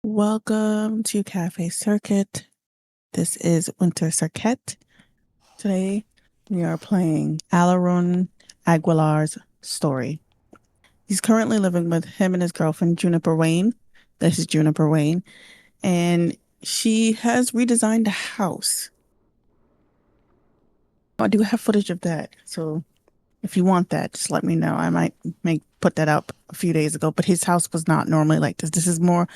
Welcome to CafeSerqet. This is CafeSerqet. Today we are playing Alarun Aguilar's story. He's currently living with him and his girlfriend Juniper Wayne. This is Juniper Wayne, and she has redesigned the house. I do have footage of that, so if you want that, just let me know. I might put that up a few days ago, but his house was not normally like this. This is more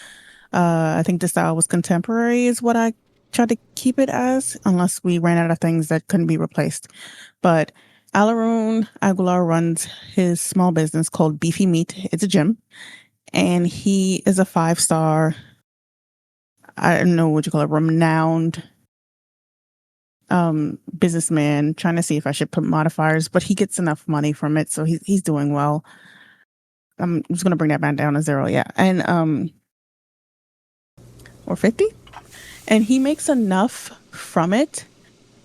I think the style was contemporary is what I tried to keep it as, unless we ran out of things that couldn't be replaced. But Alarun Aguilar runs his small business called Beefy Meat. It's a gym, and he is a 5-star, I don't know what you call it, renowned businessman. Trying to see if I should put modifiers, but he gets enough money from it, so he's doing well. I'm just gonna bring that back down to 0, yeah, and or 50. And he makes enough from it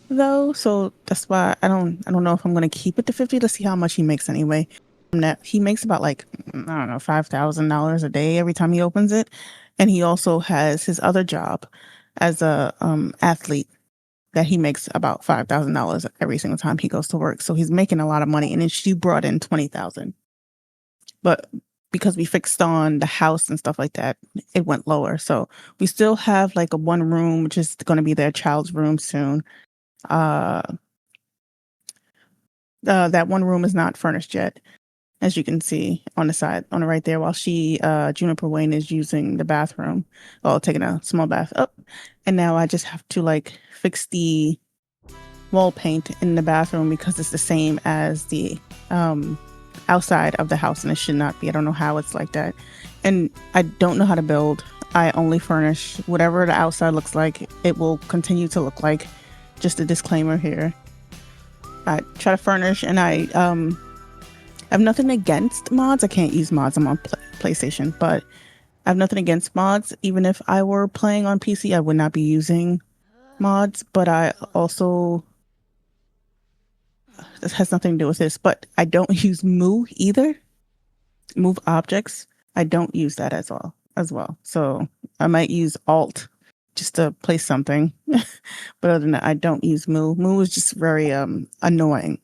though, so that's why I don't know if I'm gonna keep it to 50. Let's see how much he makes anyway. From that, he makes about like, I don't know, $5,000 a day every time he opens it. And he also has his other job as a athlete that he makes about $5,000 every single time he goes to work. So he's making a lot of money. And then she brought in 20,000. But because we fixed on the house and stuff like that, it went lower. So we still have like a one room, which is going to be their child's room soon. Uh, that one room is not furnished yet, as you can see on the side, on the right there, while Juniper Wayne is using the bathroom, well, taking a small bath up. And now I just have to like fix the wall paint in the bathroom because it's the same as the outside of the house, and it should not be. I don't know how it's like that. And I don't know how to build. I only furnish. Whatever the outside looks like, it will continue to look like. Just a disclaimer here. I try to furnish, and I have nothing against mods. I can't use mods. I'm on PlayStation, but I have nothing against mods. Even if I were playing on PC, I would not be using mods. But I also, this has nothing to do with this, but I don't use move either. Move objects. I don't use that as well. So I might use alt just to place something. But other than that, I don't use move. Move is just very annoying.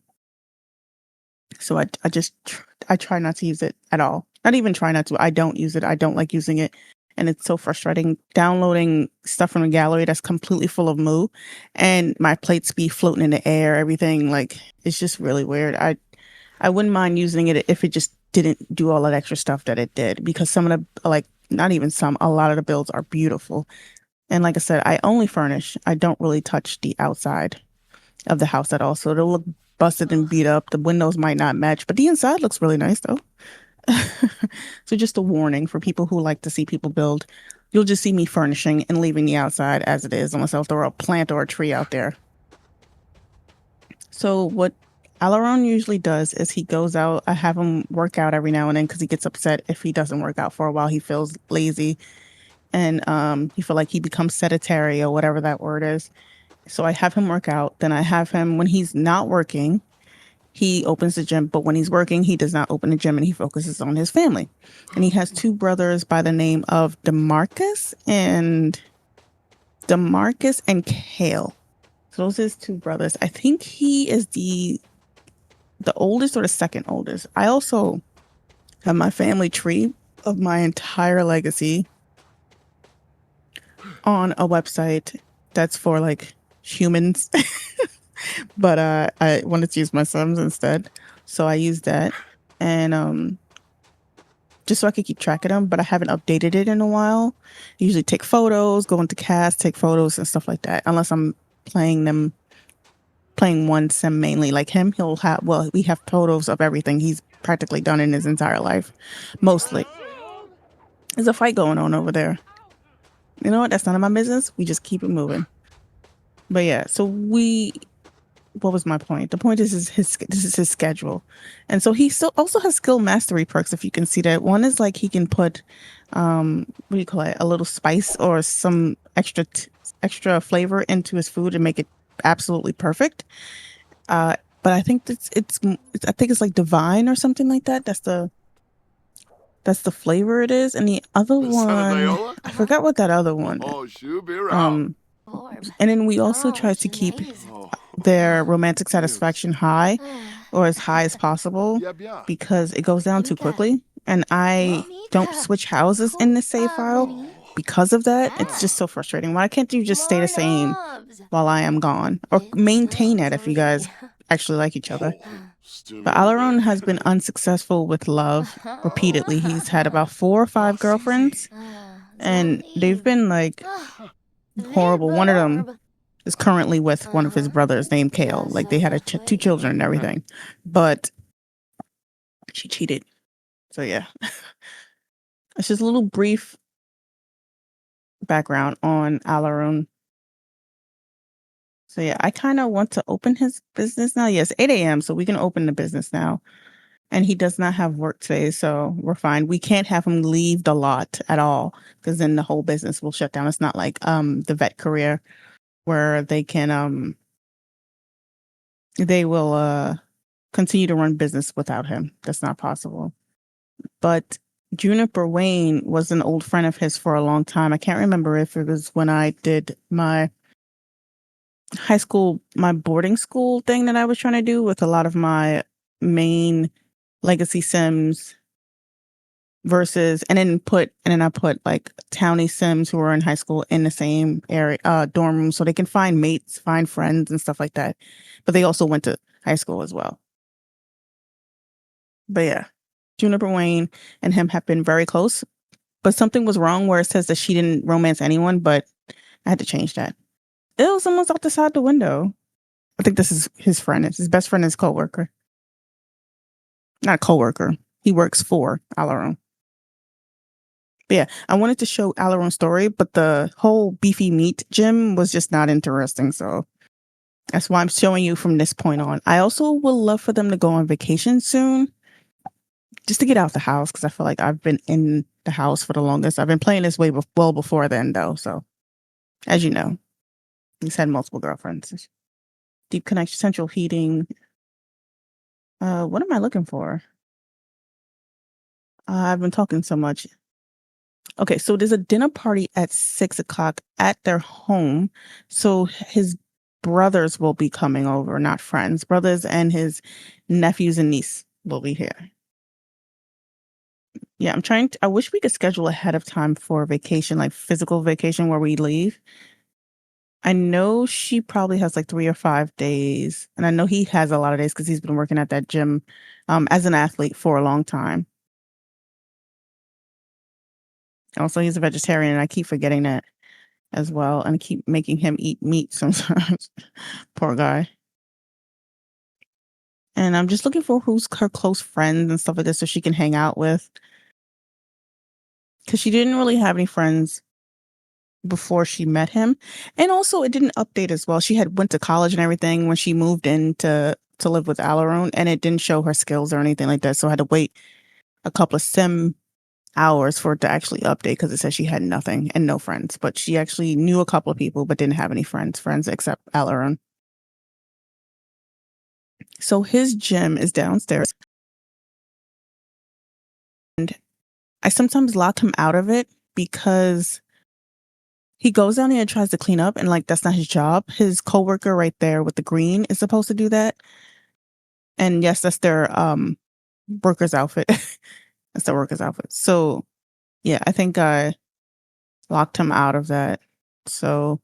So I try not to use it at all. Not even try not to. I don't use it. I don't like using it. And it's so frustrating downloading stuff from a gallery that's completely full of moo, and my plates be floating in the air, everything. Like, it's just really weird. I wouldn't mind using it if it just didn't do all that extra stuff that it did, because some of the, like, not even some, a lot of the builds are beautiful. And like I said, I only furnish. I don't really touch the outside of the house at all. So it'll look busted and beat up. The windows might not match, but the inside looks really nice though. So just a warning for people who like to see people build. You'll just see me furnishing and leaving the outside as it is, unless I'll throw a plant or a tree out there. So what Alarun usually does is he goes out. I have him work out every now and then because he gets upset if he doesn't work out for a while. He feels lazy, and he feel like he becomes sedentary or whatever that word is. So I have him work out. Then I have him, when he's not working, he opens the gym, but when he's working, he does not open the gym, and he focuses on his family. And he has two brothers by the name of Demarcus and Kale. So those are his two brothers. I think he is the oldest or the second oldest. I also have my family tree of my entire legacy on a website that's for like humans. But I wanted to use my sons instead, so I used that, and just so I could keep track of them. But I haven't updated it in a while. I usually take photos, go into cast, take photos and stuff like that. Unless I'm playing one sim mainly. Like him, we have photos of everything he's practically done in his entire life. Mostly, there's a fight going on over there. You know what? That's none of my business. We just keep it moving. But yeah, so what was my point? The point is this is his schedule. And so he still also has skill mastery perks, if you can see that. One is like he can put what do you call it? A little spice or some extra flavor into his food and make it absolutely perfect. But I think I think it's like divine or something like that. That's That's the flavor it is. And the other one, I forgot what that other one is. And then we also try to keep their romantic satisfaction high or as high as possible because it goes down too quickly. And I don't switch houses in the save file because of that. It's just so frustrating. Why can't you just stay the same while I am gone? Or maintain it if you guys actually like each other. But Alarun has been unsuccessful with love repeatedly. He's had about 4 or 5 girlfriends, and they've been like horrible. One of them is currently with one of his brothers named Kale. Like they had 2 children and everything, but she cheated. So yeah, it's just a little brief background on Alarun. So yeah, I kind of want to open his business now. Yes, 8 a.m. So we can open the business now. And he does not have work today, so we're fine. We can't have him leave the lot at all because then the whole business will shut down. It's not like the vet career where they will continue to run business without him. That's not possible. But Juniper Wayne was an old friend of his for a long time. I can't remember if it was when I did my my boarding school thing that I was trying to do with a lot of my main legacy sims versus and then I put like townie sims who were in high school in the same area dorm room so they can find mates, find friends and stuff like that. But they also went to high school as well. But yeah, Juniper Wayne and him have been very close. But something was wrong where it says that she didn't romance anyone, but I had to change that. Ew, someone's outside the window. I think this is his friend. It's his best friend, his coworker. Not coworker. He works for Alarun. But yeah, I wanted to show Alarun's story, but the whole beefy meat gym was just not interesting. So that's why I'm showing you from this point on. I also would love for them to go on vacation soon, just to get out the house, because I feel like I've been in the house for the longest. I've been playing this way well before then, though. So as you know, he's had multiple girlfriends. Deep connection, central heating. What am I looking for? I've been talking so much. Okay, so there's a dinner party at 6 o'clock at their home. So his brothers will be coming over, not friends. Brothers and his nephews and niece will be here. Yeah, I wish we could schedule ahead of time for vacation, like physical vacation where we leave. I know she probably has like 3 or 5 days. And I know he has a lot of days because he's been working at that gym as an athlete for a long time. Also, he's a vegetarian, and I keep forgetting that as well, and keep making him eat meat sometimes. Poor guy. And I'm just looking for who's her close friends and stuff like this so she can hang out with. Because she didn't really have any friends before she met him. And also, it didn't update as well. She had went to college and everything when she moved in to live with Alarun, and it didn't show her skills or anything like that. So I had to wait a couple of sim hours for it to actually update because it said she had nothing and no friends. But she actually knew a couple of people but didn't have any friends except Alarun. So his gym is downstairs. And I sometimes lock him out of it because he goes down there and tries to clean up, and like that's not his job. His coworker right there with the green is supposed to do that. And yes, that's their worker's outfit. That's their worker's outfit. So yeah, I think I locked him out of that. So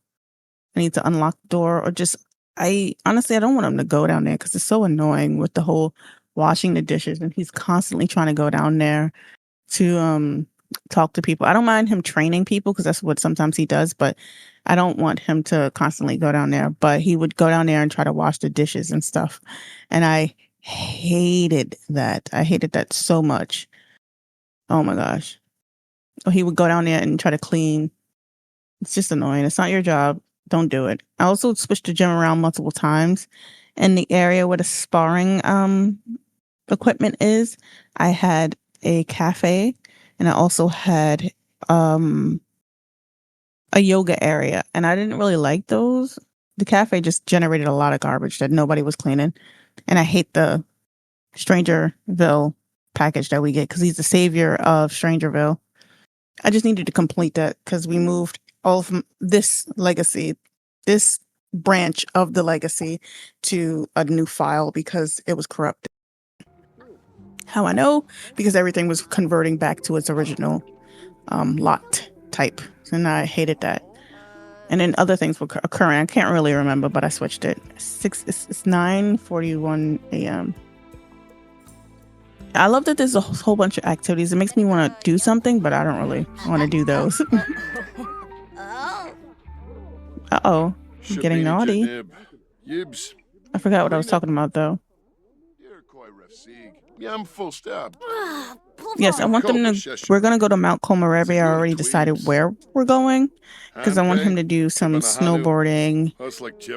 I need to unlock the door or just I don't want him to go down there because it's so annoying with the whole washing the dishes, and he's constantly trying to go down there to talk to people. I don't mind him training people because that's what sometimes he does, but I don't want him to constantly go down there. But he would go down there and try to wash the dishes and stuff. And I hated that. I hated that so much. Oh my gosh. Or he would go down there and try to clean. It's just annoying. It's not your job. Don't do it. I also switched the gym around multiple times. In the area where the sparring equipment is, I had a cafe, and I also had a yoga area, and I didn't really like those. The cafe just generated a lot of garbage that nobody was cleaning, and I hate the Strangerville package that we get because he's the savior of Strangerville. I just needed to complete that because we moved all from this legacy, this branch of the legacy to a new file because it was corrupted. How I know? Because everything was converting back to its original lot type. And I hated that. And then other things were occurring. I can't really remember, but I switched it. It's 9:41 a.m. I love that there's a whole bunch of activities. It makes me want to do something, but I don't really want to do those. Uh-oh. I'm getting naughty. I forgot what I was talking about, though. Yes, I want them to... We're going to go to Mount Komorebi. I already decided where we're going. Because I want him to do some snowboarding.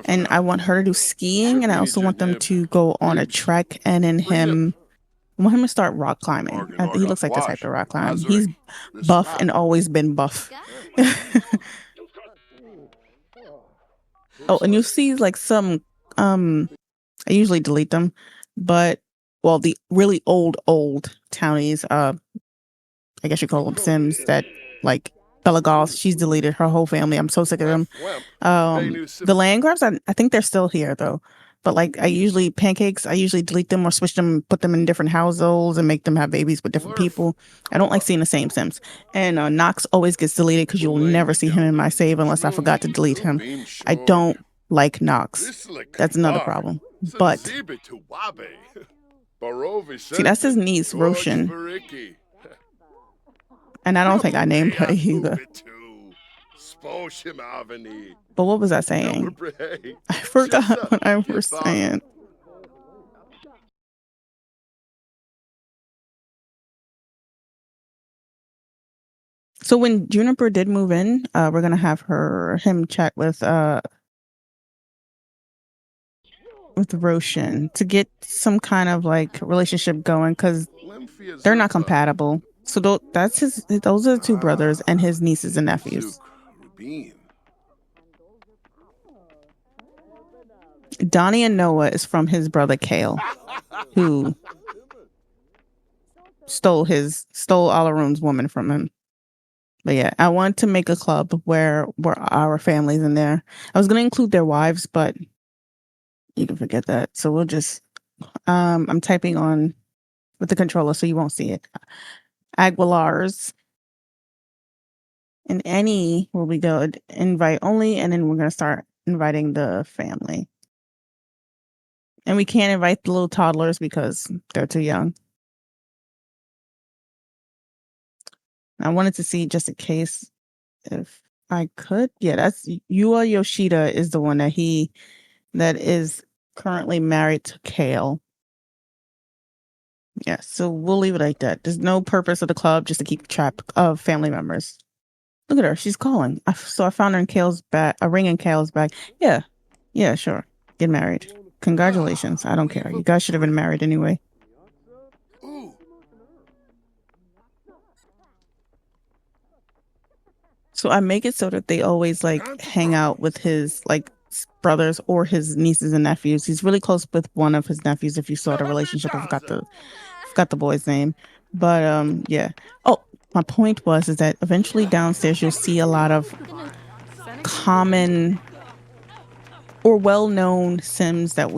And I want her to do skiing. And I also want them to go on a trek. And then I want him to start rock climbing. He looks like the type of rock climb. He's buff and always been buff. Oh, and you'll see like some... I usually delete them. But... Well, the really old townies, I guess you call them Sims, that like Bella Goth, she's deleted her whole family. I'm so sick of them. The land grabs, I think they're still here though. But like I usually delete them or switch them, put them in different households and make them have babies with different people. I don't like seeing the same Sims. And Knox always gets deleted because you'll never see him in my save unless I forgot to delete him. I don't like Knox. That's another problem. But... See, that's his niece, Roshan. And I don't think I named her either. But what was I saying? I forgot what I was saying. So when Juniper did move in, we're gonna have him chat with Roshan to get some kind of like relationship going because they're not compatible. So those are the two brothers and his nieces and nephews. Donnie and Noah is from his brother Kale, who stole Alarun's woman from him. But yeah, I want to make a club where our family's in there. I was gonna include their wives, but you can forget that. So we'll just, I'm typing on with the controller so you won't see it. Aguilars. And any will be good. Invite only. And then we're going to start inviting the family. And we can't invite the little toddlers because they're too young. I wanted to see just in case if I could. Yeah, that's Yua Yoshida is the one that is currently married to Kale. Yeah, so we'll leave it like that. There's no purpose of the club just to keep track of family members. Look at her. She's calling. So I found her in Kale's bag, a ring in Kale's bag. Yeah, sure. Get married. Congratulations. I don't care. You guys should have been married anyway. So I make it so that they always like hang out with his like brothers or his nieces and nephews. He's really close with one of his nephews. If you saw the relationship, I forgot the boy's name, but yeah. Oh, my point is that eventually downstairs you'll see a lot of common or well-known Sims that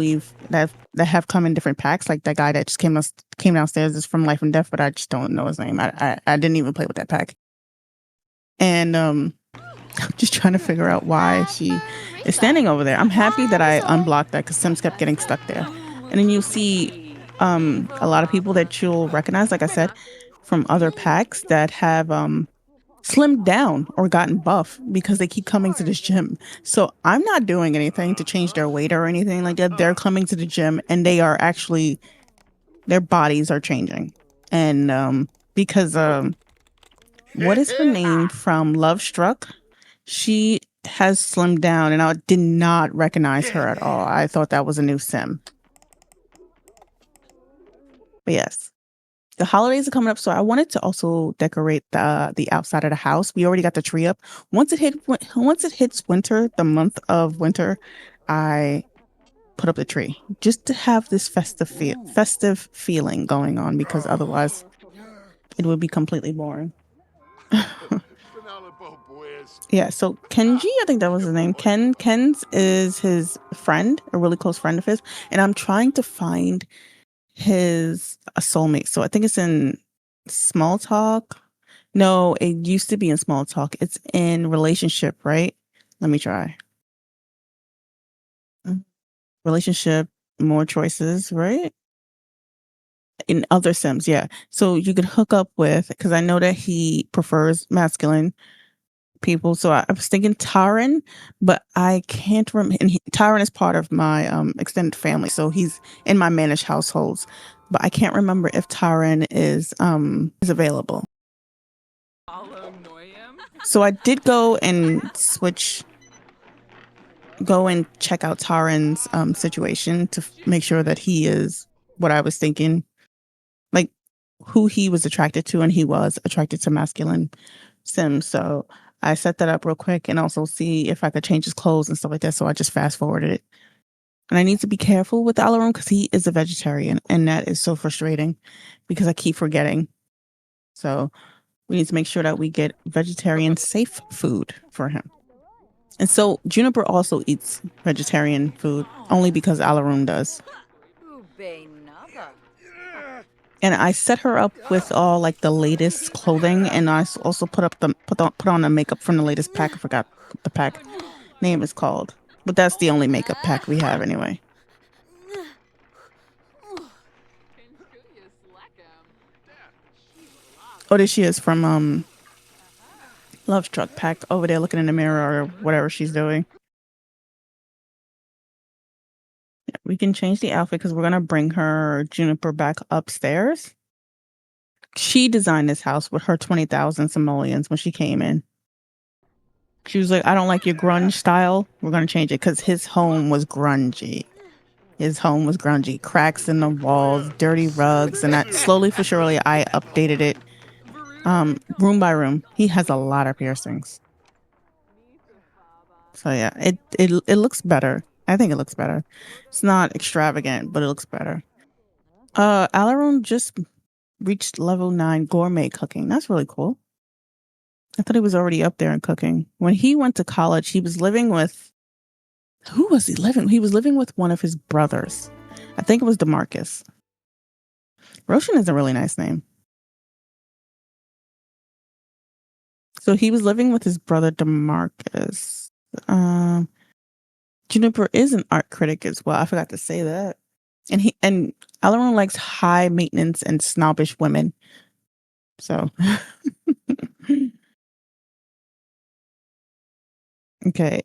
have come in different packs. Like that guy that just came downstairs is from Life and Death, but I just don't know his name. I didn't even play with that pack. And I'm just trying to figure out why she is standing over there. I'm happy that I unblocked that because Sims kept getting stuck there. And then you'll see a lot of people that you'll recognize, like I said, from other packs that have slimmed down or gotten buff because they keep coming to this gym. So I'm not doing anything to change their weight or anything like that. They're coming to the gym and they are actually, their bodies are changing. And because what is her name from Love Struck? She has slimmed down and I did not recognize her at all. I thought that was a new Sim. But yes, the holidays are coming up, so I wanted to also decorate the outside of the house. We already got the tree up. Once it hits winter, the month of winter, I put up the tree, just to have this festive feeling going on, because otherwise it would be completely boring. Yeah, so Kenji, I think that was his name. Ken's is his friend, a really close friend of his, and I'm trying to find his a soulmate. So I think it's in small talk. No, it used to be in small talk. It's in relationship, right? Let me try. Relationship, more choices, right? In other Sims, yeah. So you could hook up with, because I know that he prefers masculine people. So I was thinking Taran, but I can't remember. And Taran is part of my extended family, so he's in my managed households. But I can't remember if Taran is available. So I did go and check out Taran's situation to make sure that he is what I was thinking, like who he was attracted to, and he was attracted to masculine Sims. So I set that up real quick and also see if I could change his clothes and stuff like that. So I just fast forwarded it. And I need to be careful with Alarun because he is a vegetarian, and that is so frustrating because I keep forgetting. So we need to make sure that we get vegetarian safe food for him. And so Juniper also eats vegetarian food only because Alarun does. And I set her up with all like the latest clothing, and I also put on the makeup from the latest pack. I forgot what the pack name is called, but that's the only makeup pack we have anyway. Oh, there she is from Love Struck pack over there looking in the mirror or whatever she's doing. Yeah, we can change the outfit because we're gonna bring her Juniper back upstairs. She designed this house with her 20,000 simoleons when she came in. She was like, I don't like your grunge style. We're going to change it because his home was grungy. His home was grungy. Cracks in the walls, dirty rugs. And that slowly but surely, I updated it room by room. He has a lot of piercings. So yeah, it looks better. I think it looks better. It's not extravagant, but it looks better. Alarun just reached level 9 gourmet cooking. That's really cool. I thought he was already up there in cooking. When he went to college, he was living with... Who was he living? He was living with one of his brothers. I think it was DeMarcus. Roshan is a really nice name. So he was living with his brother DeMarcus. Juniper is an art critic as well. I forgot to say that. And Alarun likes high maintenance and snobbish women. So okay.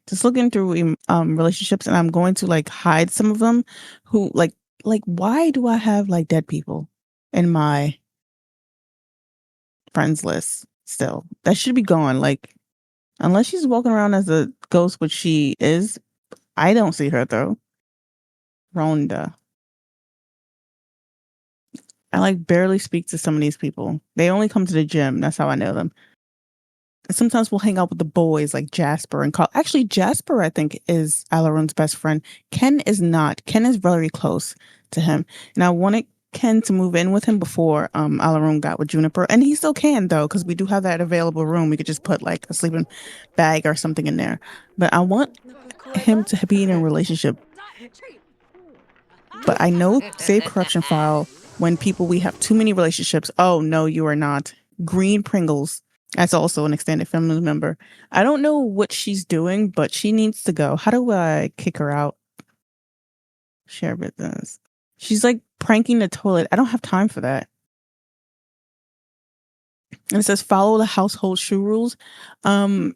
Just looking through relationships, and I'm going to like hide some of them who like why do I have like dead people in my friends list still? That should be gone. Like, unless she's walking around as a ghost, which she is, I don't see her though. Rhonda. I like barely speak to some of these people. They only come to the gym. That's how I know them. Sometimes we'll hang out with the boys like Jasper and Carl. Actually, Jasper, I think, is Alarun's best friend. Ken is not. Ken is very close to him. And I wanted Ken to move in with him before Alarun got with Juniper. And he still can, though, because we do have that available room. We could just put like a sleeping bag or something in there. But I want him to be in a relationship. But I know Save Corruption File, when we have too many relationships. Oh, no, you are not. Green Pringles. That's also an extended family member. I don't know what she's doing, but she needs to go. How do I kick her out? Share business. She's like pranking the toilet. I don't have time for that. And it says follow the household shoe rules. I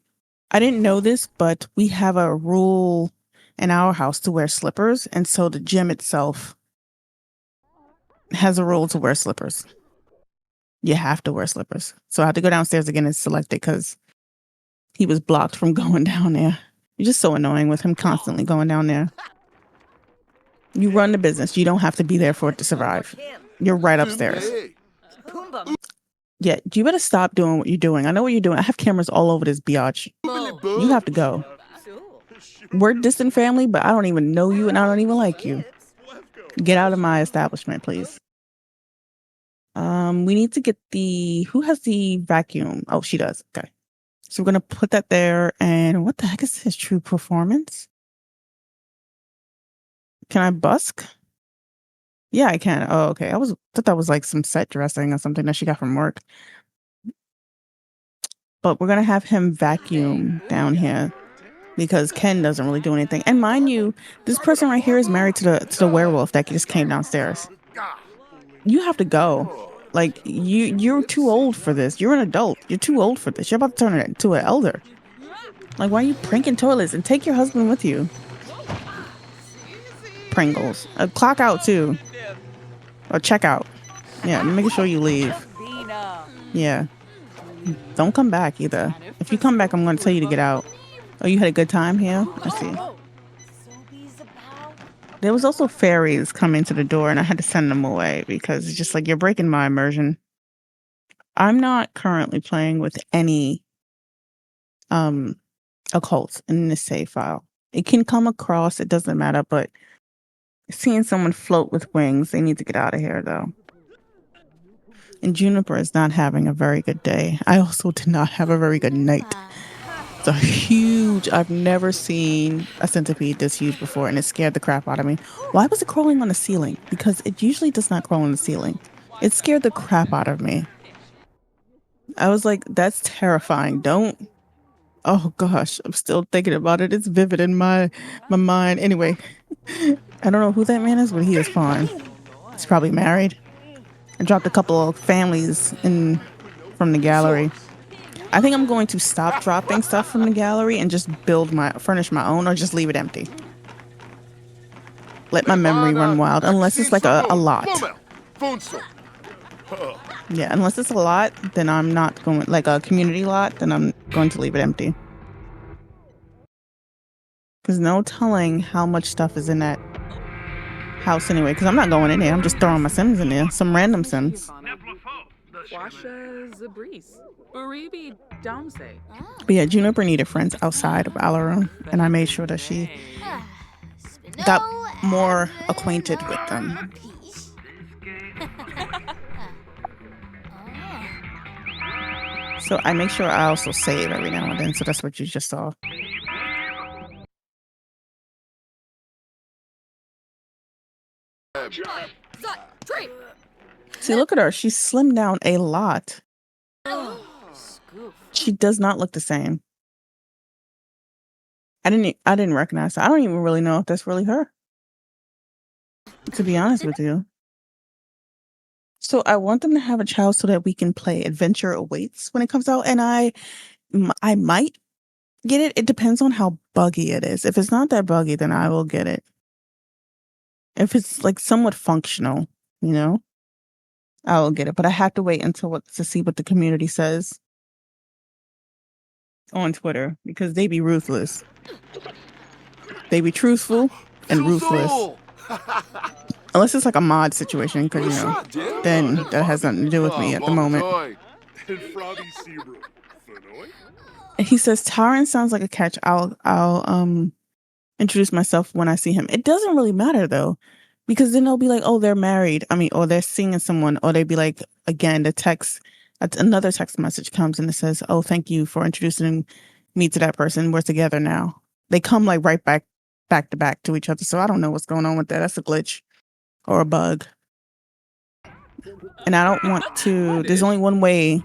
didn't know this, but we have a rule in our house to wear slippers. And so the gym itself has a rule to wear slippers. You have to wear slippers. So I have to go downstairs again and select it because he was blocked from going down there. You're just so annoying with him constantly going down there. You run the business. You don't have to be there for it to survive. You're right upstairs. Yeah, you better stop doing what you're doing. I know what you're doing. I have cameras all over this biatch. You have to go. We're distant family, but I don't even know you and I don't even like you. Get out of my establishment, please. We need to get who has the vacuum? Oh, she does. Okay. So we're gonna put that there. And what the heck is his true performance? Can I busk? Yeah, I can. Oh, okay. Thought that was like some set dressing or something that she got from work. But we're gonna have him vacuum down here because Ken doesn't really do anything. And mind you, this person right here is married to the werewolf that just came downstairs. You have to go. Like you're too old for this. You're an adult. You're too old for this. You're about to turn it into an elder. Like, why are you pranking toilets? And take your husband with you. Pringles. Clock out too. Or check out. Yeah, make sure you leave. Yeah. Don't come back either. If you come back, I'm going to tell you to get out. Oh, you had a good time here? I see. There was also fairies coming to the door, and I had to send them away because it's just like, you're breaking my immersion. I'm not currently playing with any occult in this save file. It can come across, it doesn't matter, but seeing someone float with wings, they need to get out of here, though. And Juniper is not having a very good day. I also did not have a very good night. It's a huge, I've never seen a centipede this huge before, and it scared the crap out of me. Why was it crawling on the ceiling? Because it usually does not crawl on the ceiling. It scared the crap out of me. I was like, that's terrifying. Don't. Oh gosh, I'm still thinking about it. It's vivid in my mind. Anyway, I don't know who that man is, but he is fine. He's probably married. I dropped a couple of families from the gallery. I think I'm going to stop dropping stuff from the gallery and just furnish my own, or just leave it empty. Let my memory run wild, unless it's like a lot. Yeah, unless it's a lot, then I'm not going, like a community lot, then I'm going to leave it empty. There's no telling how much stuff is in that house anyway, because I'm not going in there. I'm just throwing my Sims in there, some random Sims. But yeah, Juniper needed friends outside of Alarun, and I made sure that she got more acquainted with them. So I make sure I also save every now and then, so that's what you just saw. See, look at her. She's slimmed down a lot. She does not look the same. I didn't recognize her. I don't even really know if that's really her, to be honest with you. So I want them to have a child so that we can play Adventure Awaits when it comes out, and I might get it. It depends on how buggy it is. If it's not that buggy, then I will get it. If it's like somewhat functional, I will get it. But I have to wait to see what the community says on Twitter, because they be ruthless. They be truthful and ruthless. Unless it's like a mod situation, because then that has nothing to do with me at the moment. And he says Tyron sounds like a catch. I'll introduce myself when I see him. It doesn't really matter though, because then they'll be like, oh, they're married. Or they're seeing someone, or they'd be like, again, another text message comes and it says, oh, thank you for introducing me to that person. We're together now. They come like right back to back to each other. So I don't know what's going on with that. That's a glitch or a bug. And I don't want to, there's only one way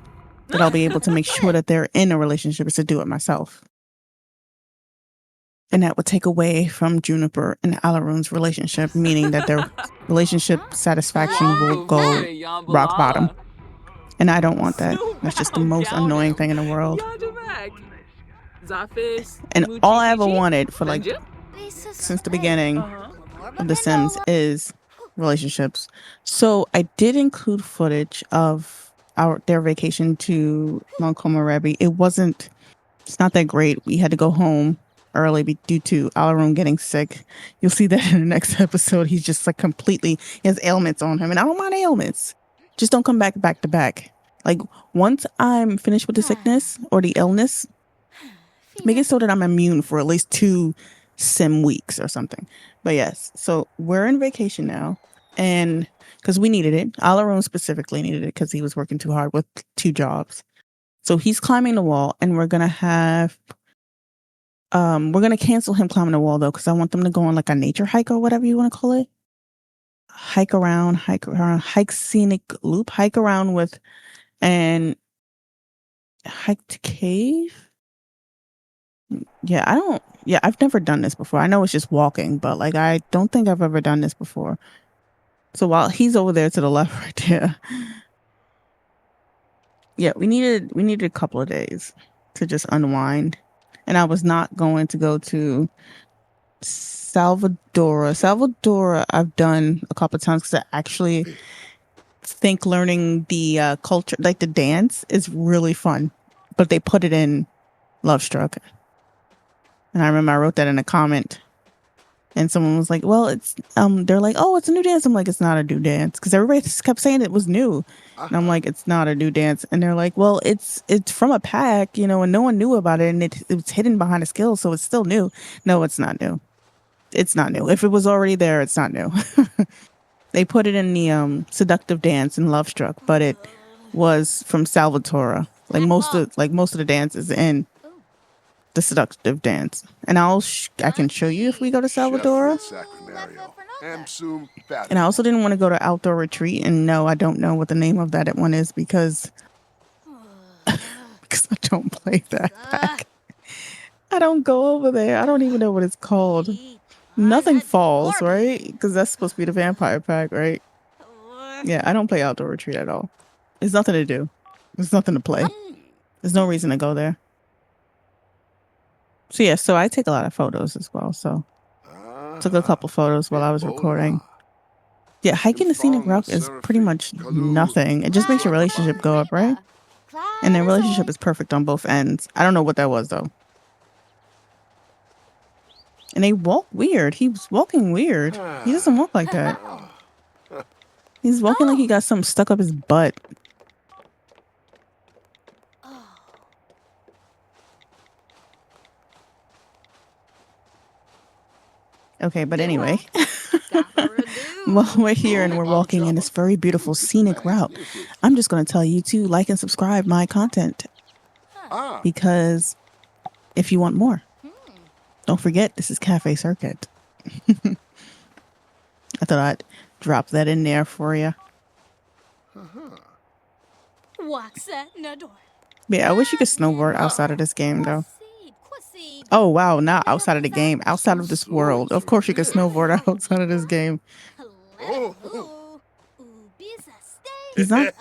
that I'll be able to make sure that they're in a relationship, is to do it myself. And that would take away from Juniper and Alarun's relationship, meaning that their relationship satisfaction will go rock bottom. And I don't want that. That's just the most annoying thing in the world. And all I ever wanted for since the beginning of The Sims is relationships. So I did include footage of their vacation to Mount Komorebi. It's not that great. We had to go home early due to Alarun getting sick. You'll see that in the next episode. He's just like he has ailments on him, and I don't mind ailments. Just don't come back to back. Like, once I'm finished with the sickness or the illness, make it so that I'm immune for at least 2 sim weeks or something. But yes, so we're in vacation now, and because we needed it, Alarun specifically needed it because he was working too hard with 2 jobs. So he's climbing the wall, and we're gonna cancel him climbing the wall though, because I want them to go on like a nature hike or whatever you want to call it. Hike around, hike scenic loop, hike around with, and hike to cave. Yeah, I've never done this before. I know it's just walking, but like I don't think I've ever done this before. So while he's over there to the left right there. Yeah, we needed a couple of days to just unwind. And I was not going to go to Salvadora. Salvadora I've done a couple of times because I actually think learning the culture, like the dance, is really fun. But they put it in Love Struck. And I remember I wrote that in a comment. And someone was like, well, it's, they're like, oh, it's a new dance. I'm like, it's not a new dance. Because everybody just kept saying it was new. And I'm like, it's not a new dance. And they're like, well, it's from a pack, and no one knew about it. And it was hidden behind a skill. So it's still new. No, it's not new. It's not new. If it was already there, it's not new. They put it in the seductive dance in Love Struck, but it was from Salvatore. Most of the dance is in the seductive dance. And I can show you if we go to Salvador. And I also didn't want to go to Outdoor Retreat, and no, I don't know what the name of that one is because I don't play that pack. I don't go over there. I don't even know what it's called. Nothing Falls, right? Because that's supposed to be the vampire pack, right? Yeah, I don't play Outdoor Retreat at all. There's nothing to do. There's nothing to play. There's no reason to go there. So yeah, so I take a lot of photos as well. So took a couple photos while I was recording. Yeah, hiking the scenic route is pretty much nothing. It just makes your relationship go up, right? And their relationship is perfect on both ends. I don't know what that was though. And they walk weird. He was walking weird. He doesn't walk like that. He's walking like he got something stuck up his butt. Okay, but anyway, well, we're here and we're walking in this very beautiful scenic route. I'm just going to tell you to like and subscribe my content because if you want more, don't forget this is CafeSerqet. I thought I'd drop that in there for you. Yeah, I wish you could snowboard outside of this game though. Oh wow, not outside of the game, outside of this world. Of course you can snowboard outside of this game. He's not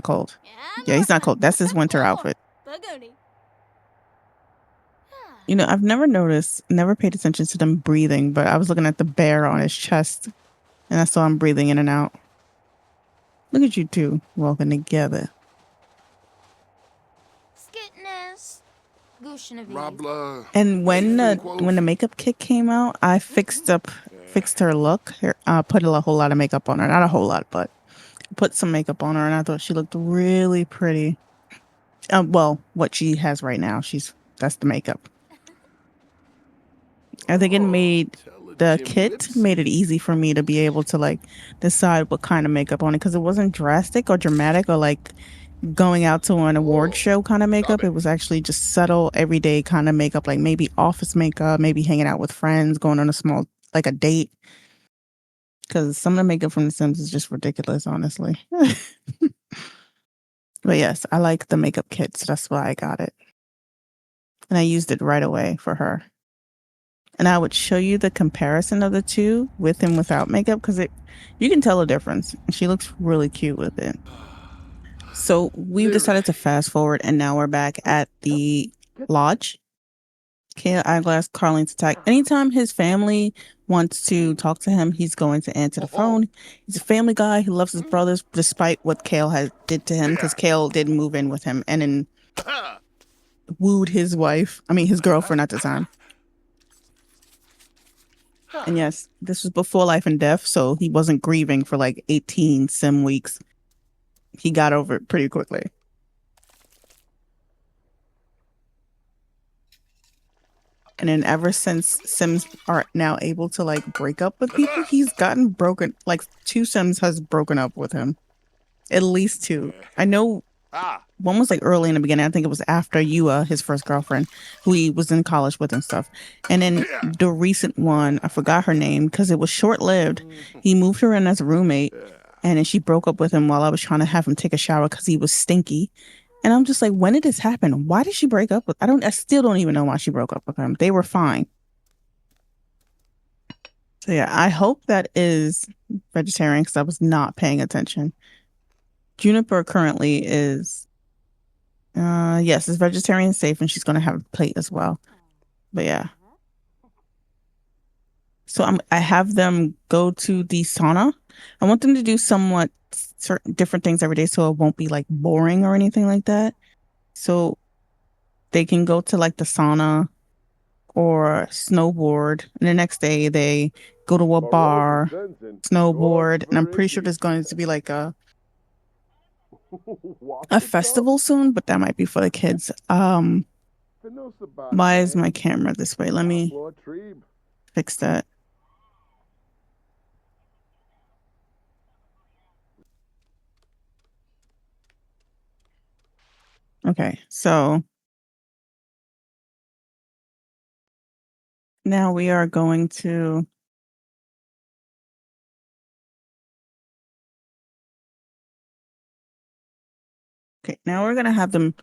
cold. Yeah, he's not cold. That's his winter outfit. I've never paid attention to them breathing, but I was looking at the bear on his chest and I saw him breathing in and out. Look at you two walking together. And when the makeup kit came out, I fixed her look. Put a whole lot of makeup on her. Not a whole lot, but put some makeup on her, and I thought she looked really pretty. Well, what she has right now, that's the makeup. I think the kit made it easy for me to be able to decide what kind of makeup on it because it wasn't drastic or dramatic or going out to an award show kind of makeup. It was actually just subtle, everyday kind of makeup, like maybe office makeup, maybe hanging out with friends, going on a date. Because some of the makeup from The Sims is just ridiculous, honestly. But yes, I like the makeup kit, so that's why I got it. And I used it right away for her. And I would show you the comparison of the two with and without makeup because you can tell a difference. She looks really cute with it. So we've decided to fast forward, and now we're back at the lodge. Kale Eyeglass, Carlene's attack. Anytime his family wants to talk to him, he's going to answer the phone. He's a family guy. He loves his brothers, despite what Kale did to him, because Kale did move in with him and then wooed his girlfriend at the time. And yes, this was before life and death, so he wasn't grieving for 18 sim weeks. He got over it pretty quickly. And then ever since Sims are now able to like break up with people, he's gotten broken. Like two Sims has broken up with him. At least two. I know one was like early in the beginning. I think it was after Yua, his first girlfriend, who he was in college with and stuff. And then the recent one, I forgot her name because it was short lived. He moved her in as a roommate, and then she broke up with him while I was trying to have him take a shower because he was stinky. And I'm just like, when did this happen? Why did she break up with? I still don't even know why she broke up with him. They were fine. So yeah, I hope that is vegetarian because I was not paying attention. Juniper currently is, yes, it's vegetarian safe, and she's gonna have a plate as well. But yeah, so I have them go to the sauna. I want them to do somewhat certain different things every day, so it won't be like boring or anything like that. So they can go to like the sauna or snowboard, and the next day they go to a bar, snowboard, and I'm pretty sure there's going to be like a festival soon, but that might be for the kids. Why is my camera this way? Let me fix that. Okay, so now we are going to. Okay, now we're gonna have them.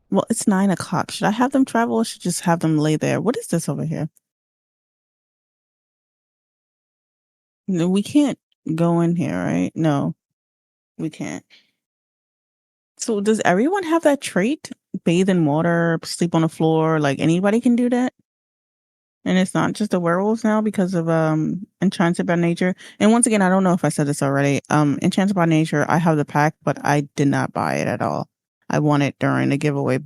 Well, it's 9 o'clock. Should I have them travel or should I just have them lay there? What is this over here? No, we can't go in here, right? No, we can't. So does everyone have that trait? Bathe in water, sleep on the floor, like anybody can do that? And it's not just the werewolves now because of Enchanted by Nature. And once again, I don't know if I said this already. Enchanted by Nature, I have the pack, but I did not buy it at all. I won it during the giveaway.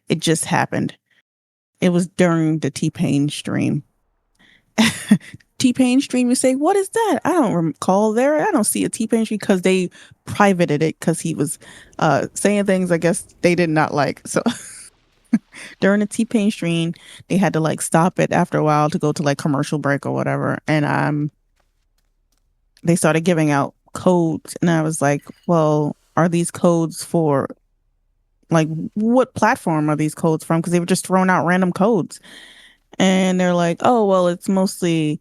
It just happened. It was during the T-Pain stream. T-Pain stream, you say, what is that? I don't recall there. I don't see a T-Pain stream because they privated it because he was saying things I guess they did not like. So during the T-Pain stream, they had to like stop it after a while to go to like commercial break or whatever. And they started giving out codes. And I was like, well, are these codes for like what platform are these codes from? Because they were just throwing out random codes. And they're like, oh, well, it's mostly.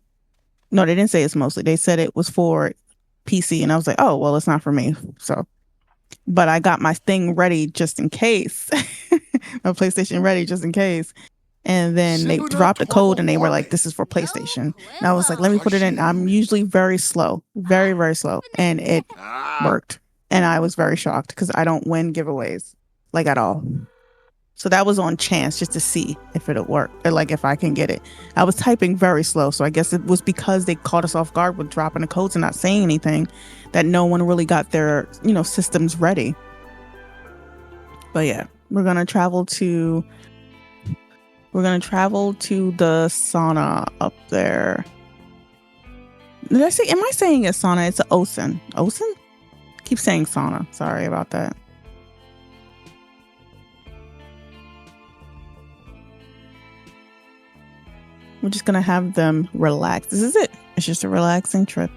No, they didn't say it's mostly. They said it was for PC. And I was like, oh, well, it's not for me. So, but I got my thing ready just in case. My PlayStation ready just in case. And then they dropped a code and they were like, this is for PlayStation. And I was like, let me put it in. I'm usually very slow, very, very slow. And it worked. And I was very shocked because I don't win giveaways like at all. So that was on chance just to see if it'll work or like if I can get it. I was typing very slow. So I guess it was because they caught us off guard with dropping the codes and not saying anything that no one really got their, systems ready. But yeah, we're going to travel to the sauna up there. Am I saying it's sauna? It's an Osen. Osen? Keep saying sauna. Sorry about that. We're just going to have them relax. This is it. It's just a relaxing trip.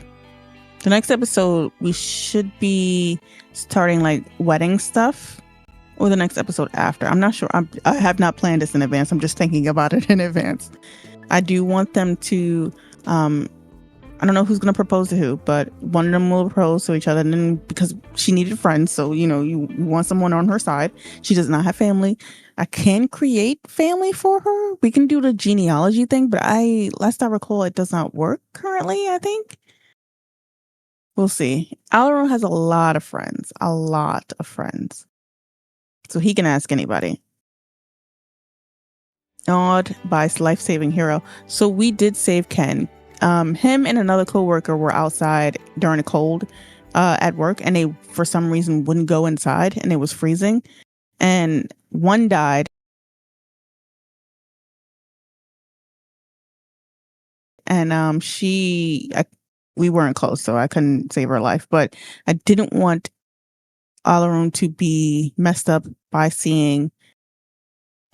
The next episode, we should be starting like wedding stuff, or the next episode after. I'm not sure. I have not planned this in advance. I'm just thinking about it in advance. I do want them to, I don't know who's going to propose to who, but one of them will propose to each other. And then because she needed friends, so, you want someone on her side. She does not have family. I can create family for her. We can do the genealogy thing, but last I recall, it does not work currently, I think. We'll see. Alarun has a lot of friends. So he can ask anybody. Awed by life-saving hero. So we did save Ken. Him and another coworker were outside during the cold at work, and they for some reason wouldn't go inside, and it was freezing. And one died, and we weren't close, so I couldn't save her life. But I didn't want Alarun to be messed up by seeing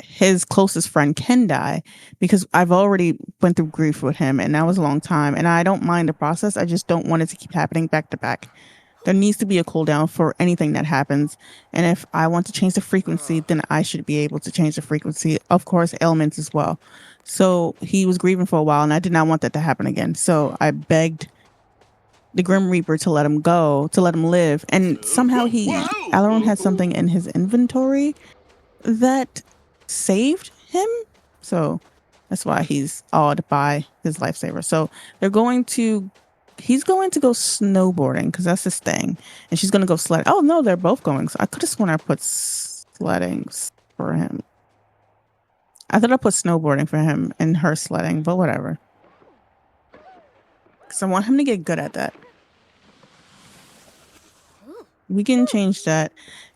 his closest friend can die, because I've already went through grief with him, and that was a long time, and I don't mind the process. I just don't want it to keep happening back to back. There needs to be a cooldown for anything that happens. And if I want to change the frequency, then I should be able to change the frequency. Of course, ailments as well. So he was grieving for a while, and I did not want that to happen again. So I begged the Grim Reaper to let him go, to let him live. And somehow Alarun had something in his inventory that saved him. So that's why he's awed by his lifesaver. So he's going to go snowboarding because that's his thing. And she's going to go sledding. Oh, no, they're both going. So I could have sworn I put sledding for him. I thought I put snowboarding for him and her sledding, but whatever. Because I want him to get good at that. We can change that.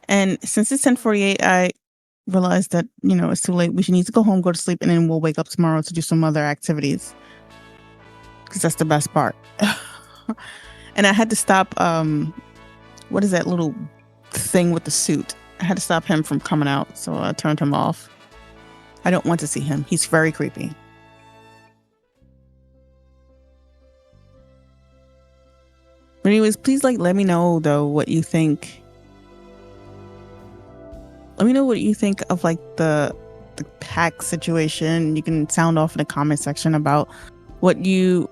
And since it's 10:48, I realized that, it's too late. We should need to go home, go to sleep, and then we'll wake up tomorrow to do some other activities. Because that's the best part. And I had to stop, what is that little thing with the suit? I had to stop him from coming out, so I turned him off. I don't want to see him. He's very creepy. But anyways, please let me know though what you think. Let me know what you think of the pack situation. You can sound off in the comment section about what you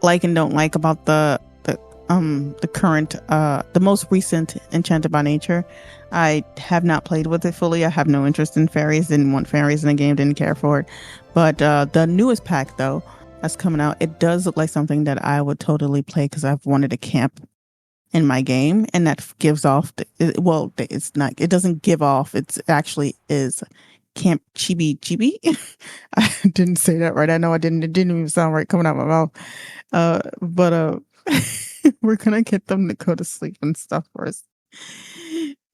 like and don't like about the current the most recent Enchanted by Nature. I have not played with it fully. I have no interest in fairies. Didn't want fairies in the game. Didn't care for it. But the newest pack though that's coming out, it does look like something that I would totally play because I've wanted to camp in my game, and that gives off it's not, it doesn't give off, it's actually is Camp Chibi Chibi. I didn't say that right. I know I didn't. It didn't even sound right coming out of my mouth. But we're gonna get them to go to sleep and stuff first.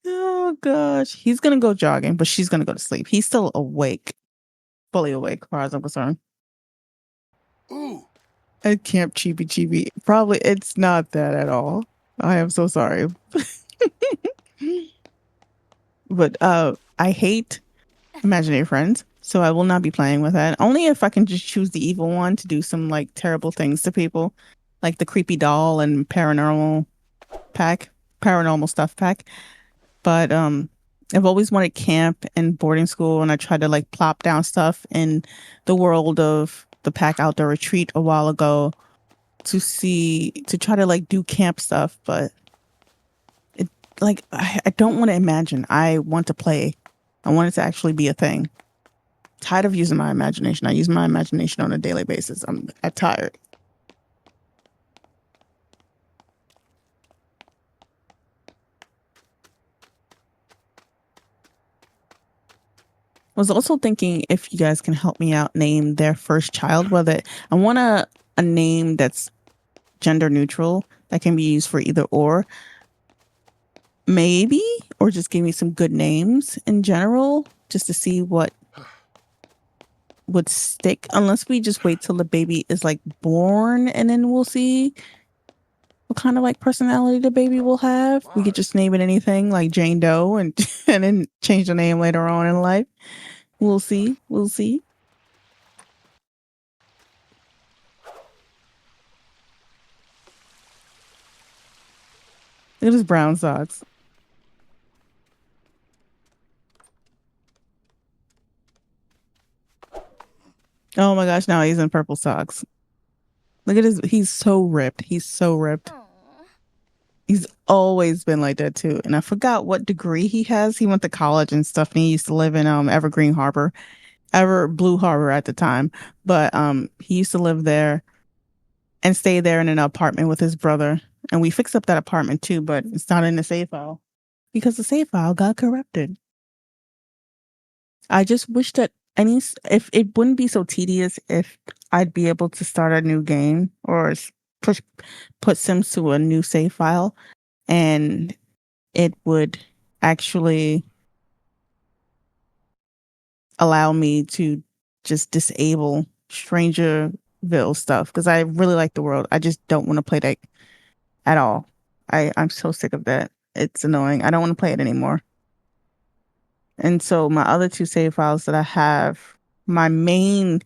Oh gosh, he's gonna go jogging, but she's gonna go to sleep. He's still awake, fully awake, as far as I'm concerned. Ooh. At Camp Chibi Chibi, probably it's not that at all. I am so sorry. But I hate imaginary friends, so I will not be playing with that. Only if I can just choose the evil one to do some terrible things to people, like the creepy doll and paranormal stuff pack. But I've always wanted camp and boarding school, and I tried to plop down stuff in the world of the pack outdoor retreat a while ago to try to do camp stuff, but it I don't want to imagine. I want to play. I want it to actually be a thing. Tired of using my imagination. I use my imagination on a daily basis. I'm tired. I was also thinking if you guys can help me out name their first child. Whether I want a name that's gender neutral that can be used for either or, maybe, or just give me some good names in general just to see what would stick, unless we just wait till the baby is born and then we'll see what kind of personality the baby will have. We could just name it anything like Jane Doe and and then change the name later on in life. We'll see. Look at his brown socks. Oh my gosh, now he's in purple socks. Look at he's so ripped. He's so ripped. He's always been like that too. And I forgot what degree he has. He went to college and stuff, and he used to live in Blue Harbor at the time. But he used to live there and stay there in an apartment with his brother. And we fixed up that apartment too, but it's not in the save file because the save file got corrupted. I just wish that if it wouldn't be so tedious if I'd be able to start a new game or put Sims to a new save file, and it would actually allow me to just disable Strangerville stuff, because I really like the world. I just don't want to play that at all. I'm so sick of that. It's annoying. I don't want to play it anymore. And so my other two save files that I have, my main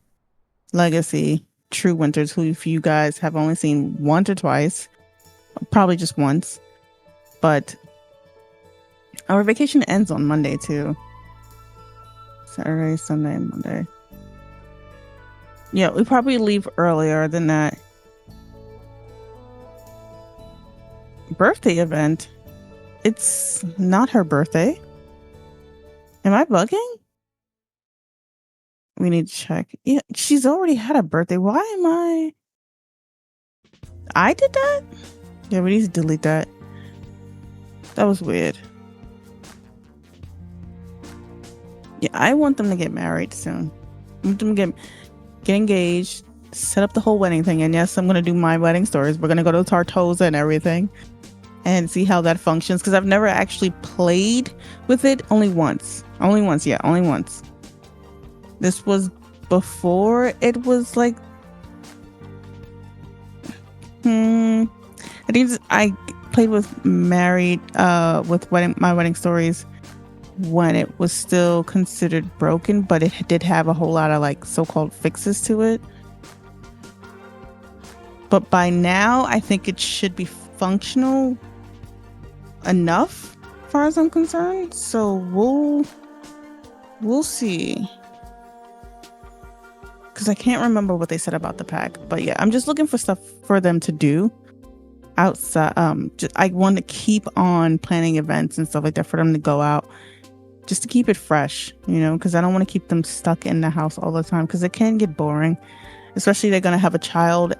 legacy, True Winters, who if you guys have only seen once or twice, probably just once, but our vacation ends on Monday too. Saturday, Sunday, Monday. Yeah, we probably leave earlier than that. Birthday event. It's not her birthday. Am I bugging? We need to check. Yeah, she's already had a birthday. Why am I did that? Yeah, we need to delete that. That was weird. Yeah, I want them to get married soon. I want them to get engaged, set up the whole wedding thing. And yes, I'm going to do my wedding stories. We're going to go to Tartosa and everything and see how that functions. Because I've never actually played with it. Only once. Yeah, only once. This was before it was like... I think I played with my wedding stories when it was still considered broken, but it did have a whole lot of like so-called fixes to it. But by now, I think it should be functional enough, as far as I'm concerned. So we'll see. Because I can't remember what they said about the pack, but yeah, I'm just looking for stuff for them to do outside. I want to keep on planning events and stuff like that for them to go out. Just to keep it fresh, because I don't want to keep them stuck in the house all the time because it can get boring, especially they're going to have a child,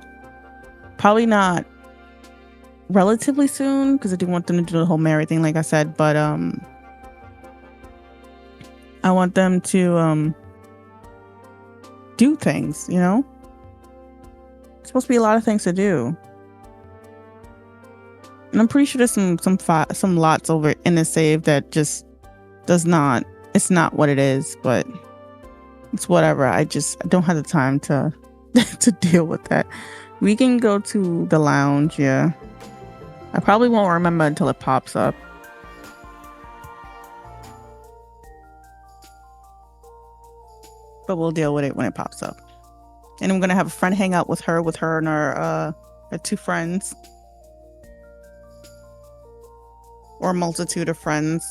probably not relatively soon because I do want them to do the whole married thing, like I said, but I want them to do things, It's supposed to be a lot of things to do. And I'm pretty sure there's some lots over in the save that just it's not what it is, but it's whatever. I don't have the time to to deal with that. We can go to the lounge. Yeah, I probably won't remember until it pops up. But we'll deal with it when it pops up. And I'm gonna have a friend hang out with her and her two friends, or a multitude of friends.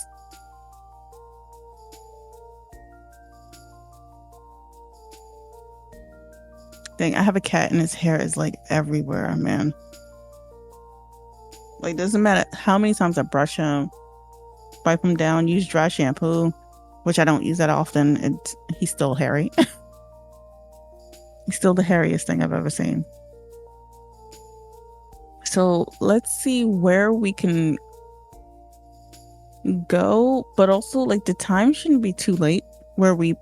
Dang, I have a cat and his hair is like everywhere, man. Like, doesn't matter how many times I brush him, wipe him down, use dry shampoo, which I don't use that often. He's still hairy. He's still the hairiest thing I've ever seen. So let's see where we can go, but also like the time shouldn't be too late where we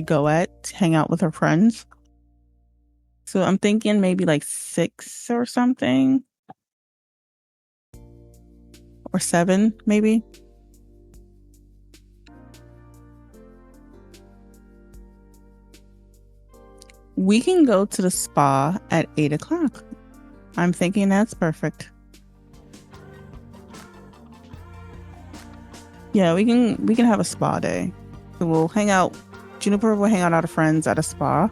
go at to hang out with our friends. So I'm thinking maybe like 6 or something. Or 7, maybe. We can go to the spa at 8 o'clock. I'm thinking that's perfect. Yeah, we can have a spa day. So we'll hang out. Juniper will hang out with our friends at a spa.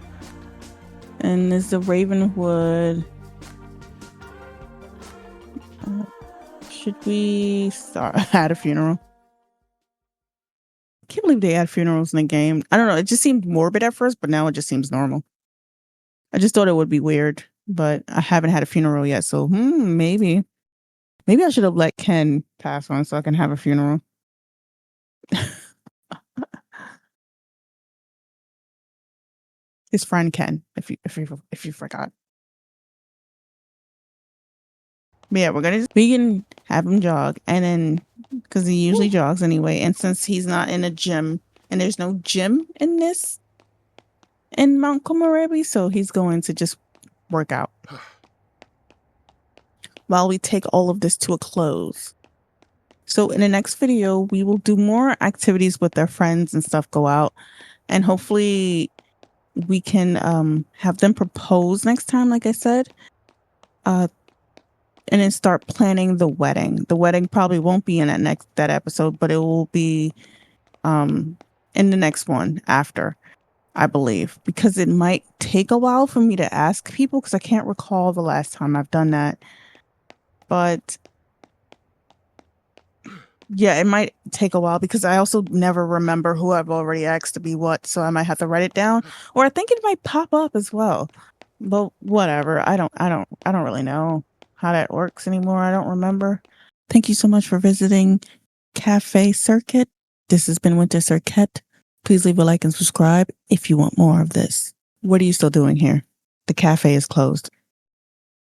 And is the Ravenwood... should we add a funeral? I can't believe they add funerals in the game. I don't know. It just seemed morbid at first, but now it just seems normal. I just thought it would be weird, but I haven't had a funeral yet. So maybe I should have let Ken pass on so I can have a funeral. His friend Ken, if you forgot. But yeah, we can have him jog, and then because he usually jogs anyway, and since he's not in a gym, and there's no gym in Mount Komorebi, so he's going to just work out while we take all of this to a close. So in the next video, we will do more activities with their friends and stuff, go out, and hopefully we can have them propose next time, like I said, and then start planning the wedding. The wedding probably won't be in that episode, but it will be in the next one after, I believe, because it might take a while for me to ask people because I can't recall the last time I've done that. But yeah, it might take a while because I also never remember who I've already asked to be what, so I might have to write it down, or I think it might pop up as well. But whatever, I don't really know how that works anymore. I don't remember. Thank you so much for visiting CafeSerqet. This has been CafeSerqet. Please leave a like and subscribe if you want more of this. What are you still doing here? The cafe is closed.